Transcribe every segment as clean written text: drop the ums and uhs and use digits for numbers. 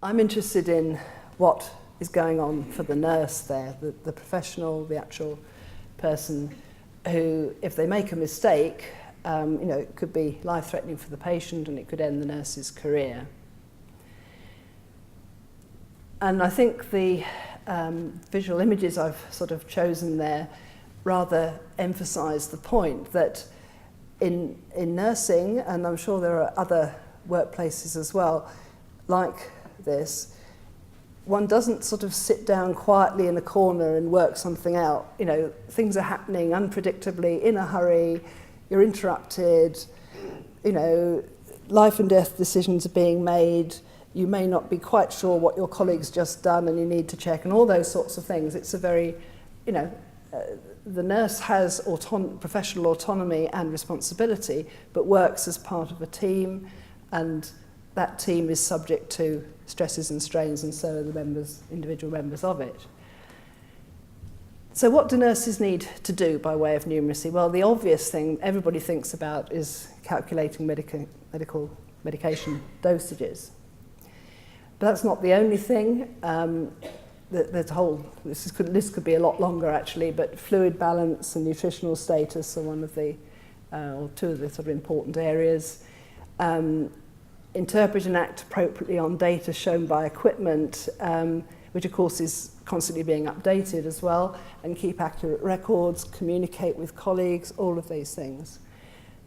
I'm interested in what is going on for the nurse there, the professional, the actual person who, if they make a mistake, it could be life-threatening for the patient and it could end the nurse's career. And I think the visual images I've sort of chosen there rather emphasise the point that in nursing, and I'm sure there are other workplaces as well, like this, one doesn't sort of sit down quietly in a corner and work something out. Things are happening unpredictably, in a hurry, you're interrupted, life and death decisions are being made, you may not be quite sure what your colleague's just done and you need to check, and all those sorts of things. It's a very, the nurse has professional autonomy and responsibility, but works as part of a team, and that team is subject to stresses and strains, and so are the individual members of it. So what do nurses need to do by way of numeracy? Well, the obvious thing everybody thinks about is calculating medical medication dosages. But that's not the only thing. There's a whole, this could be a lot longer actually, but fluid balance and nutritional status are one of the, or two of the sort of important areas. Interpret and act appropriately on data shown by equipment, which of course is constantly being updated as well, and keep accurate records, communicate with colleagues, all of these things.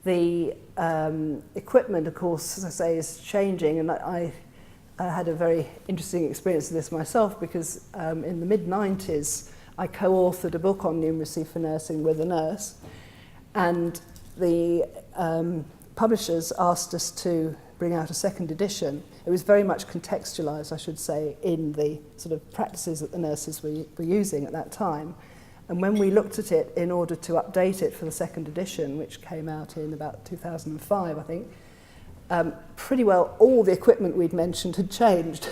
The equipment, of course, as I say, is changing, and I had a very interesting experience of this myself because in the mid-90s I co-authored a book on numeracy for nursing with a nurse, and the publishers asked us to bring out a second edition. It was very much contextualised, I should say, in the sort of practices that the nurses were using at that time. And when we looked at it in order to update it for the second edition, which came out in about 2005, I think, pretty well all the equipment we'd mentioned had changed.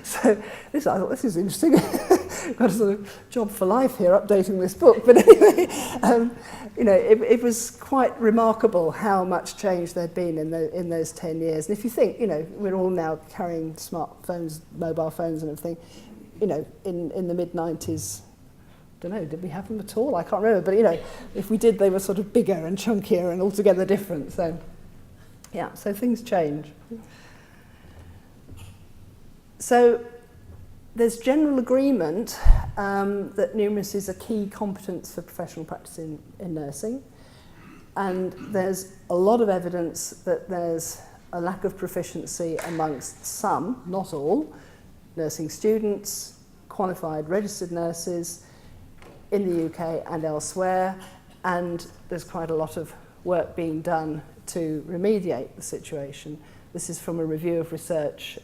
So I thought, this is interesting. Got a sort of job for life here, updating this book. But anyway, it was quite remarkable how much change there'd been in those 10 years. And if you think, we're all now carrying smartphones, mobile phones and everything, in the mid-90s, I don't know, did we have them at all? I can't remember. But, if we did, they were sort of bigger and chunkier and altogether different. So, yeah, so things change. So there's general agreement that numeracy is a key competence for professional practice in nursing. And there's a lot of evidence that there's a lack of proficiency amongst some, not all, nursing students, qualified registered nurses in the UK and elsewhere. And there's quite a lot of work being done to remediate the situation. This is from a review of research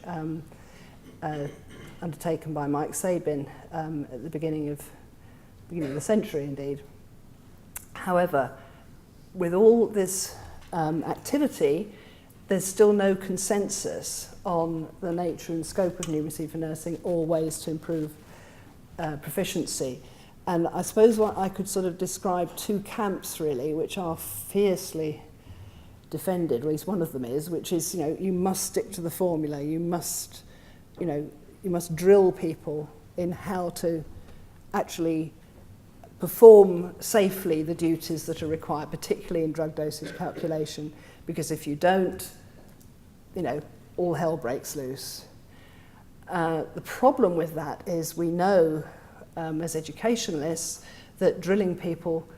undertaken by Mike Sabin at the beginning of the century, indeed. However, with all this activity, there's still no consensus on the nature and scope of numeracy for nursing or ways to improve proficiency. And I suppose what I could sort of describe two camps, really, which are fiercely defended, or at least one of them is, which is, you must stick to the formula, you must drill people in how to actually perform safely the duties that are required, particularly in drug dosage calculation, because if you don't, all hell breaks loose. The problem with that is we know, as educationalists, that drilling people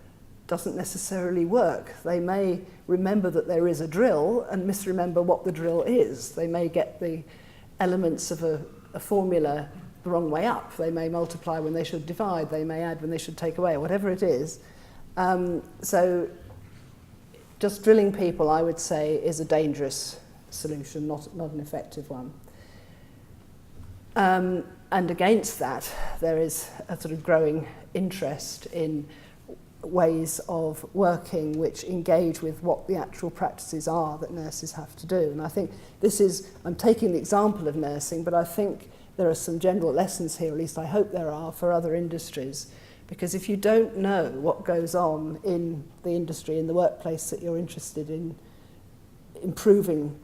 doesn't necessarily work. They may remember that there is a drill and misremember what the drill is. They may get the elements of a formula the wrong way up. They may multiply when they should divide. They may add when they should take away, whatever it is. So just drilling people, I would say, is a dangerous solution, not an effective one. And against that, there is a sort of growing interest in ways of working which engage with what the actual practices are that nurses have to do. And I think I'm taking the example of nursing, but I think there are some general lessons here, at least I hope there are, for other industries. Because if you don't know what goes on in the industry, in the workplace that you're interested in improving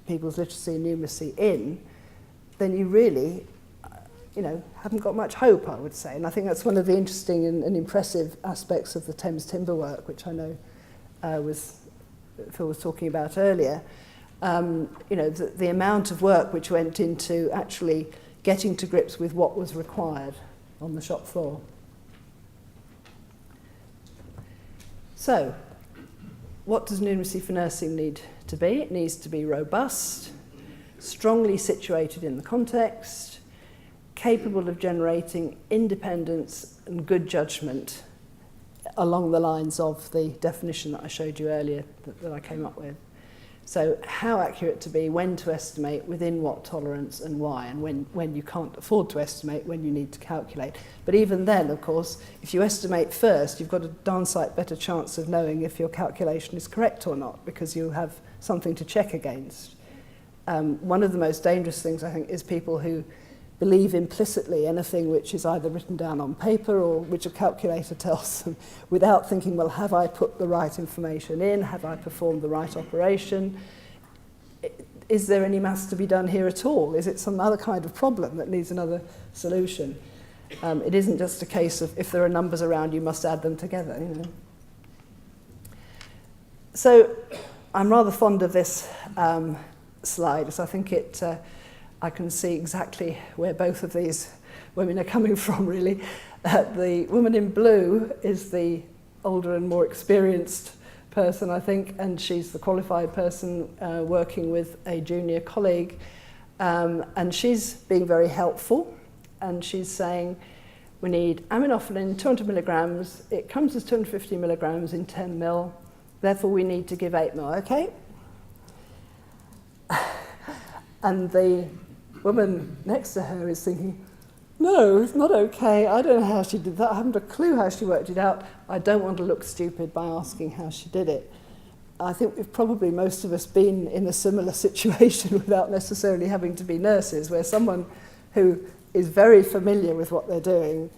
people's literacy and numeracy in, then you really, haven't got much hope, I would say. And I think that's one of the interesting and impressive aspects of the Thames Timber work, which I know Phil was talking about earlier. The amount of work which went into actually getting to grips with what was required on the shop floor. So, what does numeracy for nursing need to be? It needs to be robust, strongly situated in the context, capable of generating independence and good judgment along the lines of the definition that I showed you earlier that I came up with. So how accurate to be, when to estimate, within what tolerance and why, and when you can't afford to estimate, when you need to calculate. But even then, of course, if you estimate first, you've got a darn sight better chance of knowing if your calculation is correct or not, because you have something to check against. One of the most dangerous things, I think, is people who believe implicitly anything which is either written down on paper or which a calculator tells them without thinking, well, have I put the right information in? Have I performed the right operation? Is there any maths to be done here at all? Is it some other kind of problem that needs another solution? It isn't just a case of if there are numbers around, you must add them together, So I'm rather fond of this slide, because I think I can see exactly where both of these women are coming from, really. The woman in blue is the older and more experienced person, I think, and she's the qualified person working with a junior colleague. And she's being very helpful, and she's saying, we need aminophylline 200 milligrams. It comes as 250 milligrams in 10 mil. Therefore, we need to give 8 mil, okay? And the woman next to her is thinking, no, it's not okay. I don't know how she did that. I haven't a clue how she worked it out. I don't want to look stupid by asking how she did it. I think we've probably, most of us, been in a similar situation without necessarily having to be nurses, where someone who is very familiar with what they're doing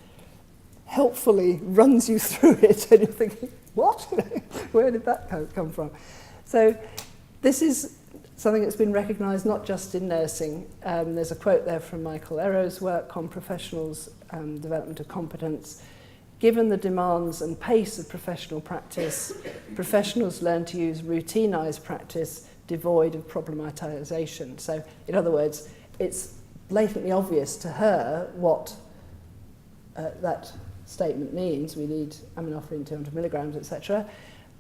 helpfully runs you through it, and you're thinking, what? Where did that come from? So this is something that's been recognised not just in nursing. There's a quote there from Michael Erro's work on professionals' development of competence. Given the demands and pace of professional practice, professionals learn to use routinized practice devoid of problematization. So, in other words, it's blatantly obvious to her what that statement means. We need aminophylline 200 milligrams, etc.,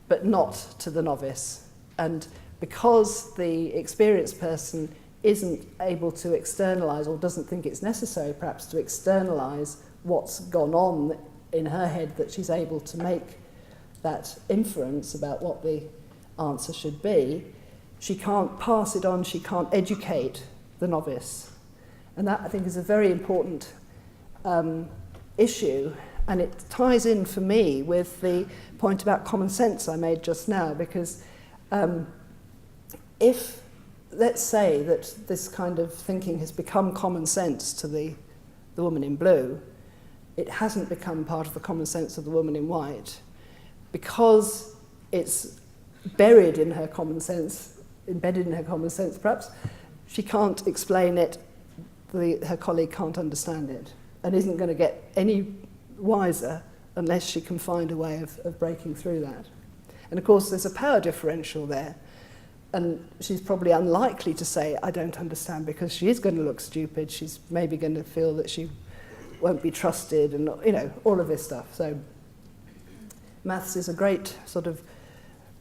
but not to the novice. And because the experienced person isn't able to externalise, or doesn't think it's necessary perhaps to externalise what's gone on in her head, that she's able to make that inference about what the answer should be, she can't pass it on, she can't educate the novice. And that, I think, is a very important issue, and it ties in for me with the point about common sense I made just now, because if, let's say that this kind of thinking has become common sense to the woman in blue, it hasn't become part of the common sense of the woman in white, because it's buried in her common sense, embedded in her common sense perhaps. She can't explain it, her colleague can't understand it, and isn't going to get any wiser unless she can find a way of breaking through that. And of course there's a power differential there, and she's probably unlikely to say, I don't understand, because she is going to look stupid. She's maybe going to feel that she won't be trusted, and all of this stuff. So maths is a great sort of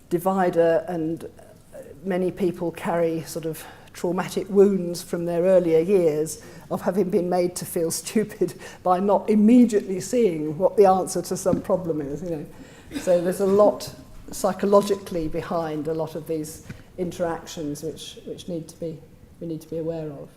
divider, and many people carry sort of traumatic wounds from their earlier years of having been made to feel stupid by not immediately seeing what the answer to some problem is. So there's a lot psychologically behind a lot of these interactions which we need to be aware of.